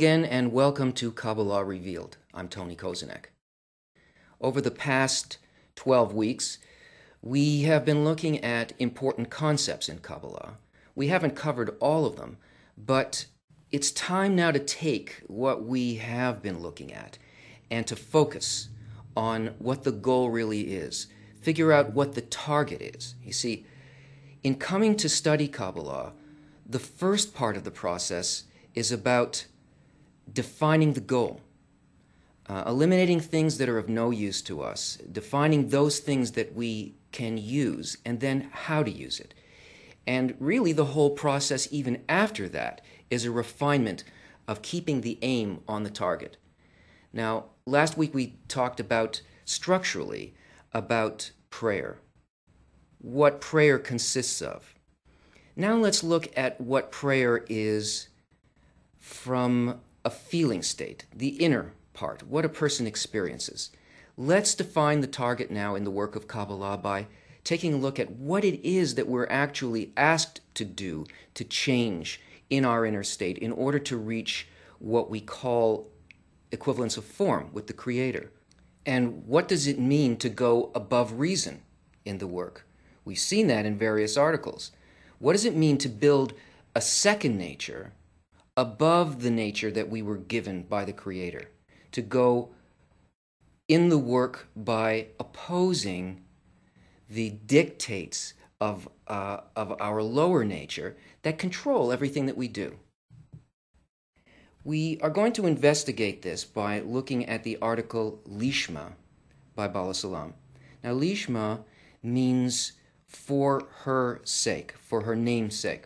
again, and welcome to Kabbalah Revealed. I'm Tony Kozenek. Over the past 12 weeks, we have been looking at important concepts in Kabbalah. We haven't covered all of them, but it's time now to take what we have been looking at and to focus on what the goal really is. Figure out what the target is. You see, in coming to study Kabbalah, the first part of the process is about defining the goal, eliminating things that are of no use to us, defining those things that we can use, and then how to use it. And really the whole process even after that is a refinement of keeping the aim on the target. Now, last week we talked about structurally about prayer, what prayer consists of. Now let's look at what prayer is from a feeling state, the inner part, what a person experiences. Let's define the target now in the work of Kabbalah by taking a look at what it is that we're actually asked to do to change in our inner state in order to reach what we call equivalence of form with the Creator. And what does it mean to go above reason in the work? We've seen that in various articles. What does it mean to build a second nature above the nature that we were given by the Creator? To go in the work by opposing the dictates of our lower nature that control everything that we do. We are going to investigate this by looking at the article Lishma by Bala Salam. Now, Lishma means for her sake, for her name's sake.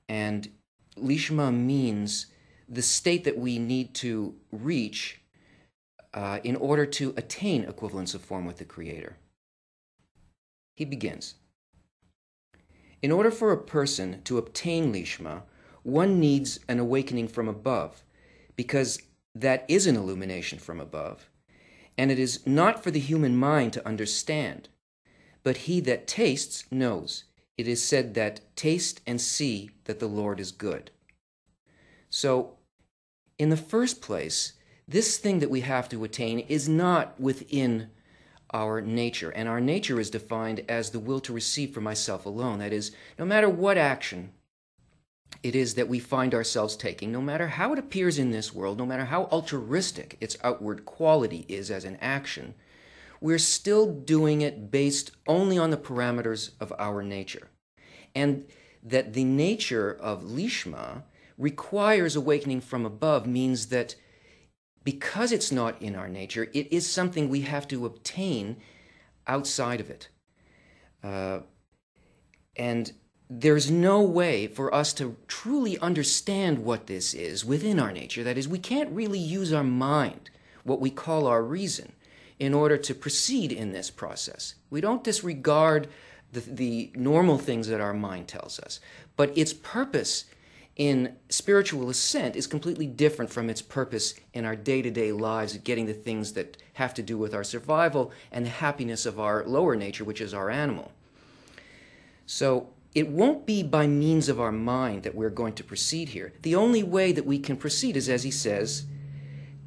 And Lishma means the state that we need to reach in order to attain equivalence of form with the Creator. He begins. In order for a person to obtain Lishma, one needs an awakening from above, because that is an illumination from above, and it is not for the human mind to understand, but he that tastes knows. It is said that taste and see that the Lord is good. So, in the first place, this thing that we have to attain is not within our nature, and our nature is defined as the will to receive for myself alone. That is, no matter what action it is that we find ourselves taking, no matter how it appears in this world, no matter how altruistic its outward quality is as an action, we're still doing it based only on the parameters of our nature. And that the nature of Lishma requires awakening from above means that because it's not in our nature, it is something we have to obtain outside of it. And there's no way for us to truly understand what this is within our nature. That is, we can't really use our mind, what we call our reason, in order to proceed in this process. We don't disregard the normal things that our mind tells us, but its purpose in spiritual ascent is completely different from its purpose in our day-to-day lives, getting the things that have to do with our survival and the happiness of our lower nature, which is our animal. So it won't be by means of our mind that we're going to proceed here. The only way that we can proceed is, as he says,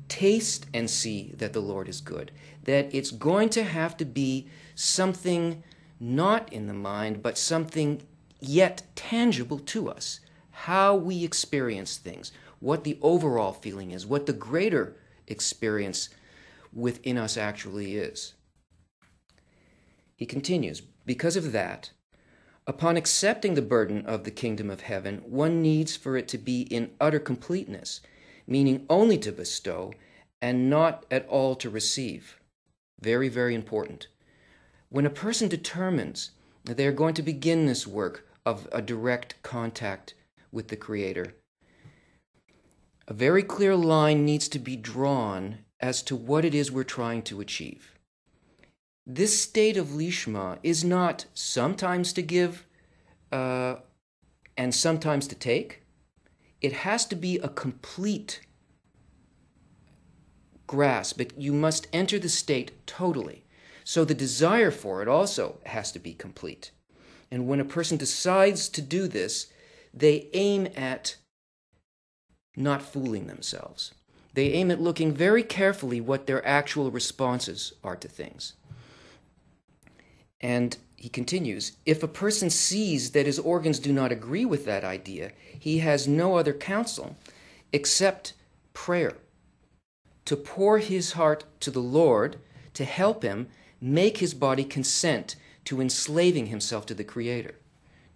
taste and see that the Lord is good. That it's going to have to be something not in the mind, but something yet tangible to us. How we experience things, what the overall feeling is, what the greater experience within us actually is. He continues, because of that, upon accepting the burden of the kingdom of heaven, one needs for it to be in utter completeness, meaning only to bestow and not at all to receive. Very, very important. When a person determines that they are going to begin this work of a direct contact with the Creator, a very clear line needs to be drawn as to what it is we're trying to achieve. This state of Lishma is not sometimes to give and sometimes to take. It has to be a complete grasp. You must enter the state totally. So the desire for it also has to be complete. And when a person decides to do this, they aim at not fooling themselves. They aim at looking very carefully what their actual responses are to things. And he continues, if a person sees that his organs do not agree with that idea, he has no other counsel except prayer, to pour his heart to the Lord, to help him make his body consent to enslaving himself to the Creator.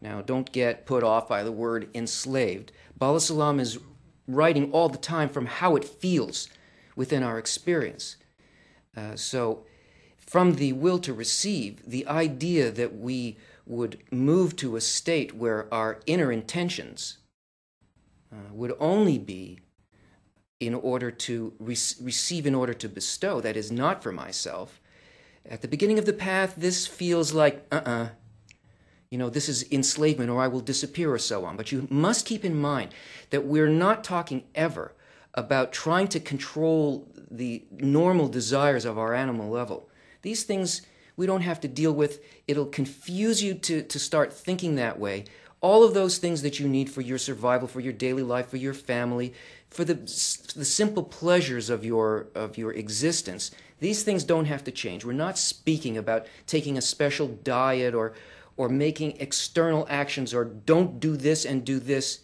Now, don't get put off by the word enslaved. Bala Salam is writing all the time from how it feels within our experience. So, from the will to receive, the idea that we would move to a state where our inner intentions would only be in order to receive, in order to bestow, that is not for myself. At the beginning of the path, this feels like, this is enslavement, or I will disappear, or so on. But you must keep in mind that we're not talking ever about trying to control the normal desires of our animal level. These things we don't have to deal with. It'll confuse you to start thinking that way. All of those things that you need for your survival, for your daily life, for your family, for the simple pleasures of your existence, these things don't have to change. We're not speaking about taking a special diet or making external actions, or don't do this and do this.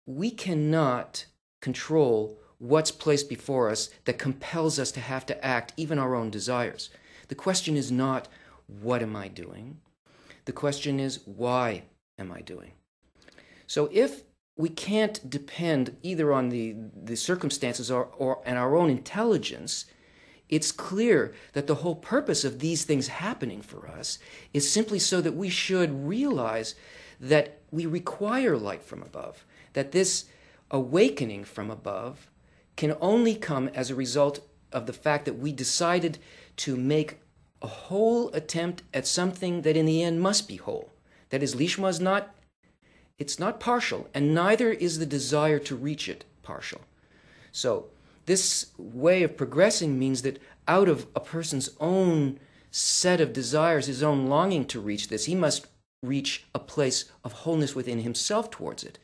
We cannot control what's placed before us that compels us to have to act, even our own desires. The question is not, what am I doing? The question is, why am I doing? So if we can't depend either on the circumstances or and our own intelligence, it's clear that the whole purpose of these things happening for us is simply so that we should realize that we require light from above, that this awakening from above can only come as a result of the fact that we decided to make a whole attempt at something that in the end must be whole. That is, Lishma is not, it's not partial, and neither is the desire to reach it partial. So this way of progressing means that out of a person's own set of desires, his own longing to reach this, he must reach a place of wholeness within himself towards it.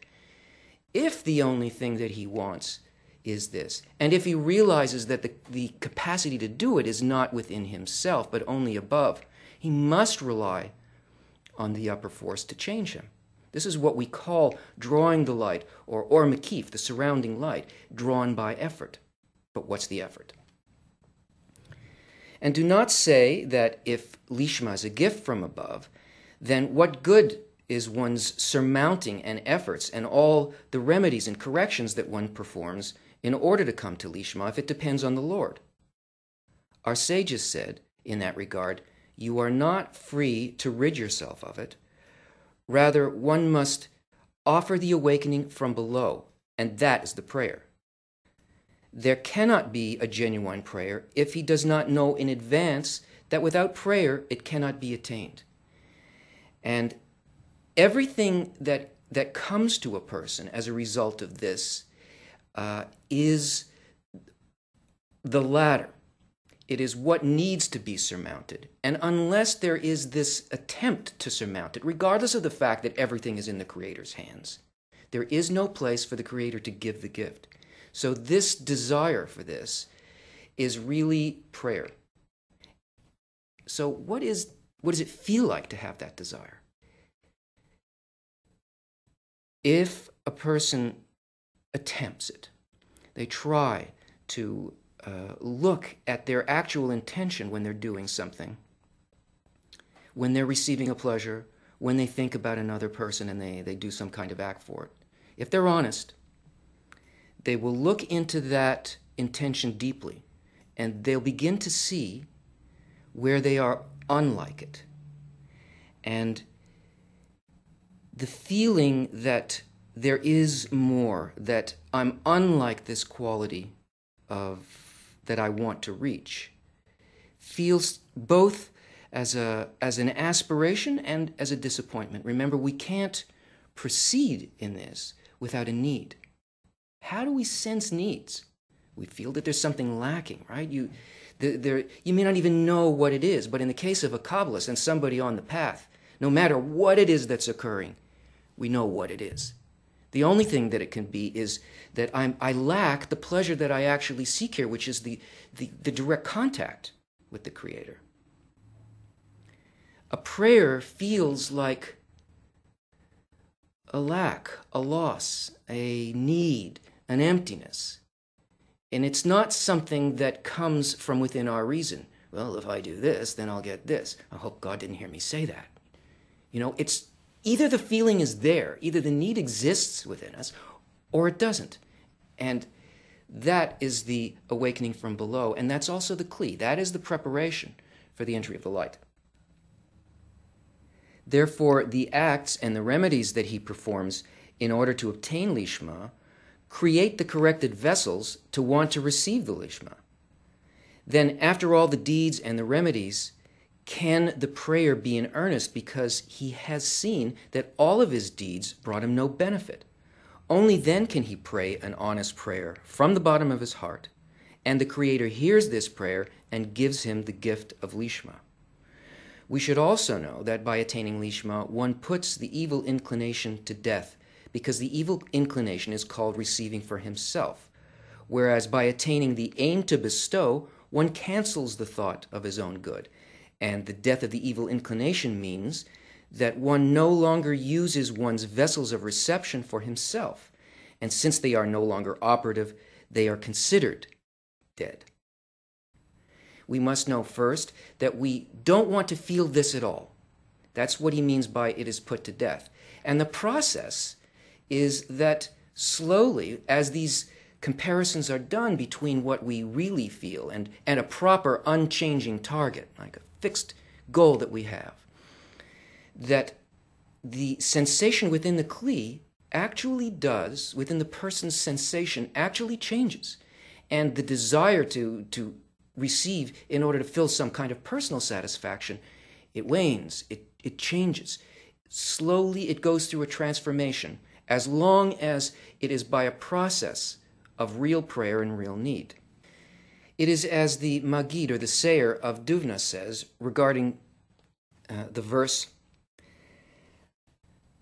If the only thing that he wants is this, and if he realizes that the capacity to do it is not within himself, but only above, he must rely on the upper force to change him. This is what we call drawing the light, or makif, the surrounding light, drawn by effort. But what's the effort? And do not say that if Lishma is a gift from above, then what good is one's surmounting and efforts and all the remedies and corrections that one performs in order to come to Lishma if it depends on the Lord? Our sages said, in that regard, you are not free to rid yourself of it. Rather, one must offer the awakening from below, and that is the prayer. There cannot be a genuine prayer if he does not know in advance that without prayer it cannot be attained. And everything that comes to a person as a result of this is the latter. It is what needs to be surmounted. And unless there is this attempt to surmount it, regardless of the fact that everything is in the Creator's hands, there is no place for the Creator to give the gift. So this desire for this is really prayer. So what does it feel like to have that desire? If a person attempts it, they try to look at their actual intention when they're doing something, when they're receiving a pleasure, when they think about another person and they do some kind of act for it. If they're honest, they will look into that intention deeply, and they'll begin to see where they are unlike it. And the feeling that there is more, that I'm unlike this quality that I want to reach, feels both as an aspiration and as a disappointment. Remember, we can't proceed in this without a need. How do we sense needs? We feel that there's something lacking, right? You may not even know what it is, but in the case of a Kabbalist and somebody on the path, no matter what it is that's occurring, we know what it is. The only thing that it can be is that I lack the pleasure that I actually seek here, which is the direct contact with the Creator. A prayer feels like a lack, a loss, a need, an emptiness. And it's not something that comes from within our reason. Well, if I do this, then I'll get this. I hope God didn't hear me say that. It's either the feeling is there, either the need exists within us, or it doesn't. And that is the awakening from below, and that's also the kli. That is the preparation for the entry of the light. Therefore, the acts and the remedies that he performs in order to obtain lishma create the corrected vessels to want to receive the lishma. Then, after all the deeds and the remedies, can the prayer be in earnest because he has seen that all of his deeds brought him no benefit? Only then can he pray an honest prayer from the bottom of his heart, and the Creator hears this prayer and gives him the gift of lishma. We should also know that by attaining lishma, one puts the evil inclination to death, because the evil inclination is called receiving for himself, whereas by attaining the aim to bestow, one cancels the thought of his own good, and the death of the evil inclination means that one no longer uses one's vessels of reception for himself, and since they are no longer operative, they are considered dead. We must know first that we don't want to feel this at all. That's what he means by it is put to death. And the process is that slowly, as these comparisons are done between what we really feel and a proper unchanging target, like a fixed goal that we have, that the sensation within the kli actually does, within the person's sensation, actually changes. And the desire to receive in order to fill some kind of personal satisfaction, it wanes, it changes. Slowly it goes through a transformation, as long as it is by a process of real prayer and real need. It is as the Maggid, or the Seir of Duvna, says regarding the verse,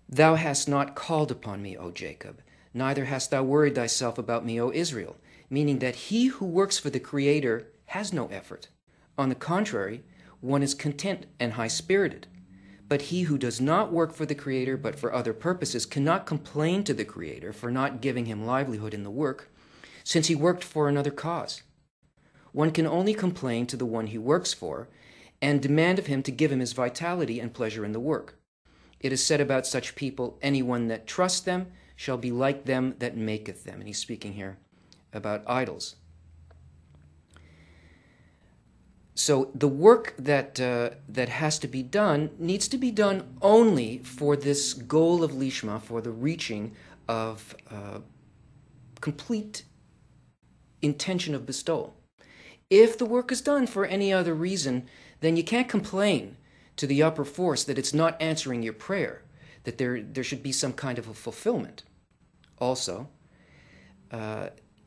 "Thou hast not called upon me, O Jacob, neither hast thou worried thyself about me, O Israel," meaning that he who works for the Creator has no effort. On the contrary, one is content and high-spirited. But he who does not work for the Creator but for other purposes cannot complain to the Creator for not giving him livelihood in the work, since he worked for another cause. One can only complain to the one he works for and demand of him to give him his vitality and pleasure in the work. It is said about such people, "Anyone that trusts them shall be like them that maketh them." And he's speaking here about idols. So the work that has to be done needs to be done only for this goal of lishma, for the reaching of complete intention of bestowal. If the work is done for any other reason, then you can't complain to the upper force that it's not answering your prayer, that there should be some kind of a fulfillment. Also,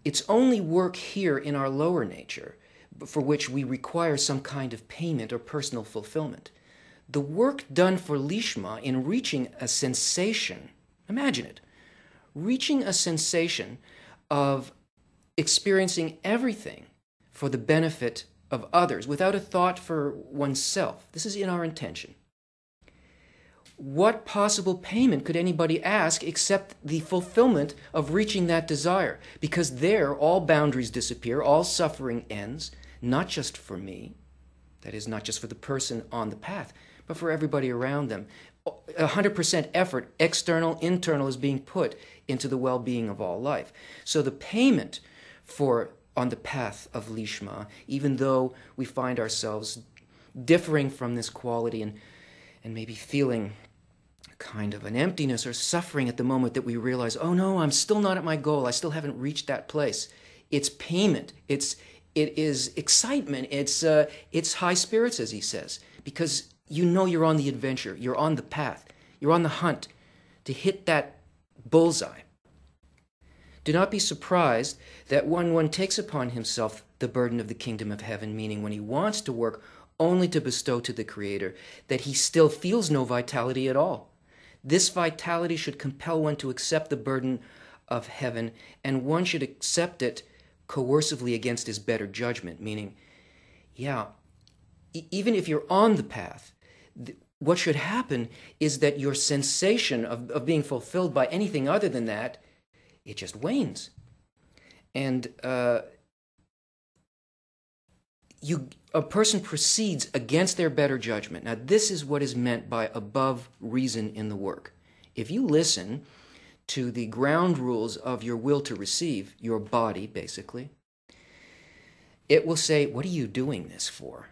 it's only work here in our lower nature for which we require some kind of payment or personal fulfillment. The work done for lishma in reaching a sensation, imagine it, reaching a sensation of experiencing everything for the benefit of others without a thought for oneself. This is in our intention. What possible payment could anybody ask except the fulfillment of reaching that desire? Because there all boundaries disappear, all suffering ends, not just for me, that is, not just for the person on the path, but for everybody around them. 100% effort, external, internal, is being put into the well-being of all life. So the payment for on the path of lishma, even though we find ourselves differing from this quality and maybe feeling kind of an emptiness or suffering at the moment that we realize, oh no, I'm still not at my goal, I still haven't reached that place. It's payment, it is excitement, it's high spirits, as he says, because you know you're on the adventure, you're on the path, you're on the hunt to hit that bullseye. Do not be surprised that when one takes upon himself the burden of the kingdom of heaven, meaning when he wants to work only to bestow to the Creator, that he still feels no vitality at all, This vitality should compel one to accept the burden of heaven, and one should accept it coercively against his better judgment, meaning, even if you're on the path, what should happen is that your sensation of being fulfilled by anything other than that, it just wanes. And a person proceeds against their better judgment. Now, this is what is meant by above reason in the work. If you listen to the ground rules of your will to receive, your body, basically, it will say, what are you doing this for?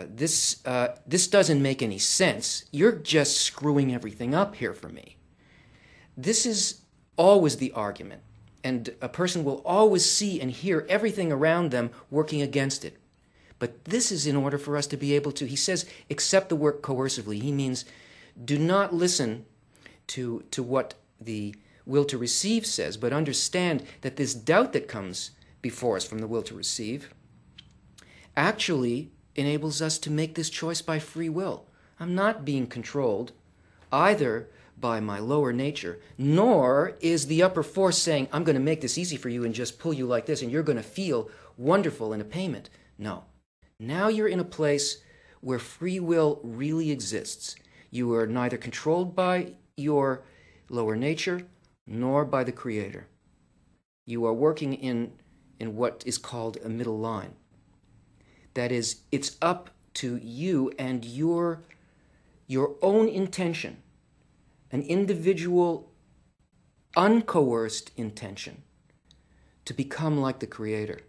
This doesn't make any sense. You're just screwing everything up here for me. This is always the argument. And a person will always see and hear everything around them working against it. But this is in order for us to be able to, he says, accept the work coercively. He means do not listen to what the will to receive says, but understand that this doubt that comes before us from the will to receive actually enables us to make this choice by free will. I'm not being controlled either by my lower nature, nor is the upper force saying, I'm going to make this easy for you and just pull you like this and you're going to feel wonderful in a payment. No. Now you're in a place where free will really exists. You are neither controlled by your lower nature nor by the Creator. You are working in what is called a middle line. That is, it's up to you and your own intention, an individual, uncoerced intention, to become like the Creator.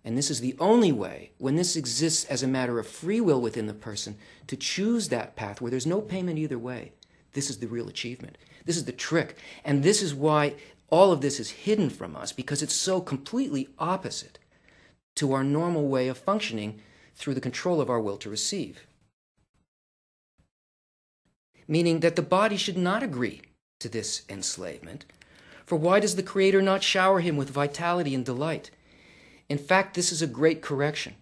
And this is the only way, when this exists as a matter of free will within the person, to choose that path where there's no payment either way. This is the real achievement. This is the trick. And this is why all of this is hidden from us, because it's so completely opposite to our normal way of functioning through the control of our will to receive. Meaning that the body should not agree to this enslavement. For why does the Creator not shower him with vitality and delight? In fact, this is a great correction.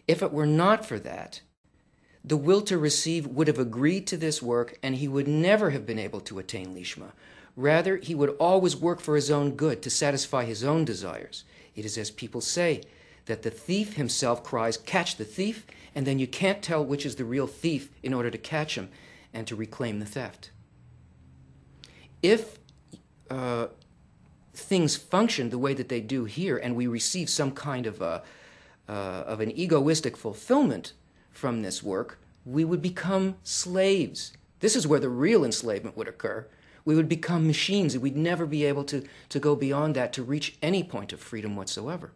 If it were not for that, the will to receive would have agreed to this work and he would never have been able to attain Lishma. Rather, he would always work for his own good, to satisfy his own desires. It is as people say, that the thief himself cries, catch the thief, and then you can't tell which is the real thief in order to catch him and to reclaim the theft. If things function the way that they do here, and we receive some kind of an egoistic fulfillment from this work, we would become slaves. This is where the real enslavement would occur. We would become machines, and we'd never be able to go beyond that to reach any point of freedom whatsoever.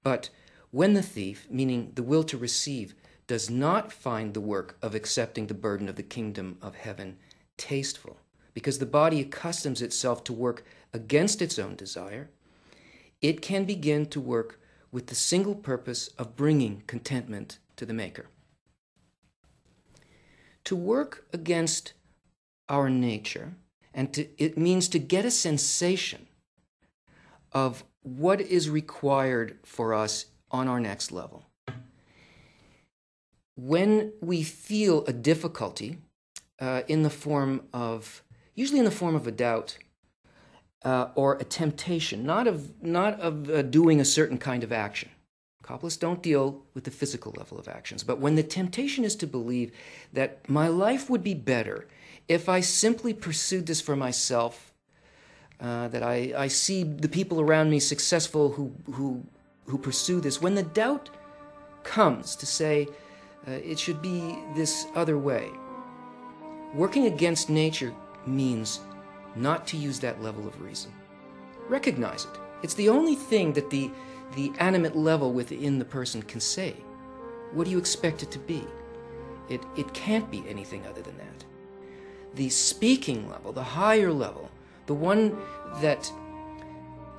But when the thief, meaning the will to receive, does not find the work of accepting the burden of the kingdom of heaven tasteful, because the body accustoms itself to work against its own desire, it can begin to work with the single purpose of bringing contentment to the Maker. To work against our nature, it means to get a sensation of what is required for us on our next level. When we feel a difficulty usually in the form of a doubt or a temptation, not of doing a certain kind of action. Kabbalists don't deal with the physical level of actions, but when the temptation is to believe that my life would be better if I simply pursued this for myself, that I see the people around me successful who pursue this. When the doubt comes to say it should be this other way, working against nature means not to use that level of reason. Recognize it. It's the only thing that the animate level within the person can say. What do you expect it to be? It can't be anything other than that. The speaking level, the higher level, the one that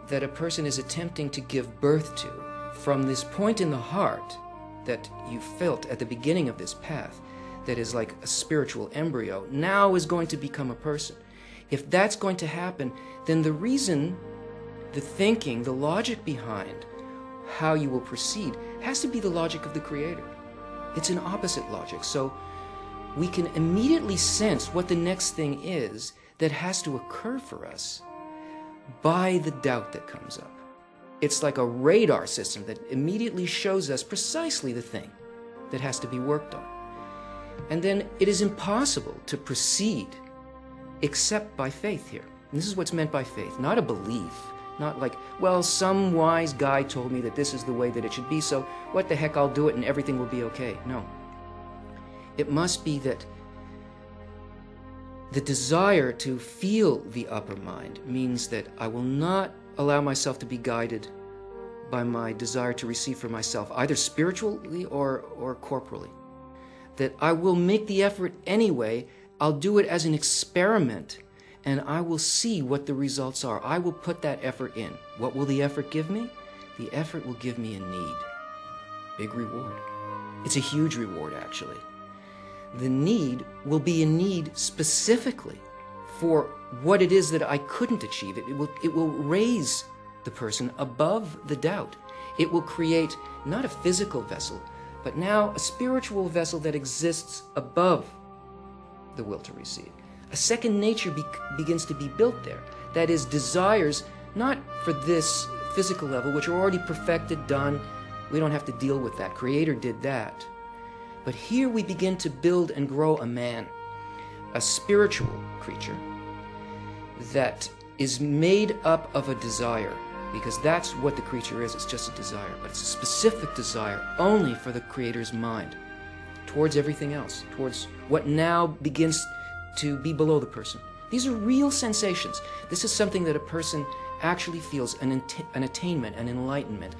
a person is attempting to give birth to from this point in the heart that you felt at the beginning of this path, that is like a spiritual embryo, now is going to become a person. If that's going to happen, then the reason, the thinking, the logic behind how you will proceed has to be the logic of the Creator. It's an opposite logic. So we can immediately sense what the next thing is that has to occur for us by the doubt that comes up. It's like a radar system that immediately shows us precisely the thing that has to be worked on. And then it is impossible to proceed except by faith here. And this is what's meant by faith, not a belief, not like, well, some wise guy told me that this is the way that it should be, so what the heck, I'll do it and everything will be okay. No. It must be that the desire to feel the upper mind means that I will not allow myself to be guided by my desire to receive for myself, either spiritually or corporally. That I will make the effort anyway, I'll do it as an experiment, and I will see what the results are. I will put that effort in. What will the effort give me? The effort will give me a need. Big reward. It's a huge reward, actually. The need will be a need specifically for what it is that I couldn't achieve. It will raise the person above the doubt. It will create not a physical vessel, but now a spiritual vessel that exists above the will to receive. A second nature begins to be built there. That is, desires not for this physical level, which are already perfected, done. We don't have to deal with that. Creator did that. But here we begin to build and grow a man, a spiritual creature that is made up of a desire, because that's what the creature is. It's just a desire, but it's a specific desire only for the Creator's mind towards everything else, towards what now begins to be below the person. These are real sensations. This is something that a person actually feels, an attainment, an enlightenment,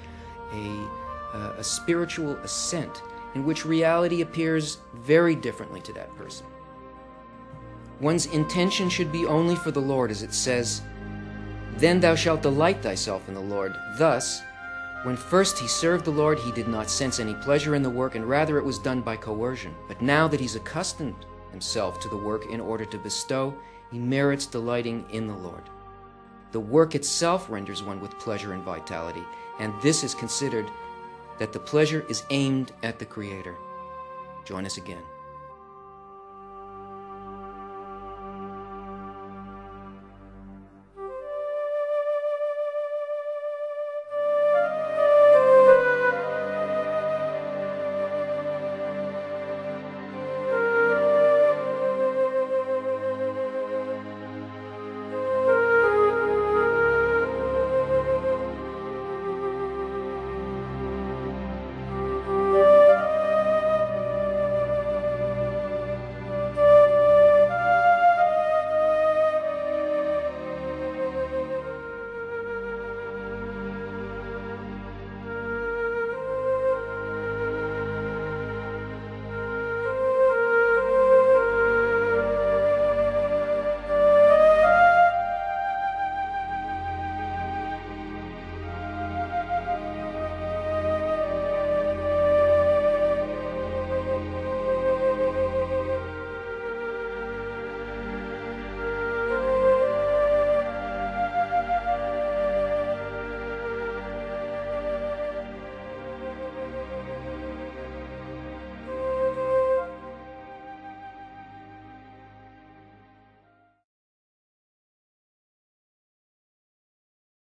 a spiritual ascent, in which reality appears very differently to that person. One's intention should be only for the Lord, as it says, "Then thou shalt delight thyself in the Lord." Thus, when first he served the Lord, he did not sense any pleasure in the work, and rather it was done by coercion. But now that he's accustomed himself to the work in order to bestow, he merits delighting in the Lord. The work itself renders one with pleasure and vitality, and this is considered that the pleasure is aimed at the Creator. Join us again.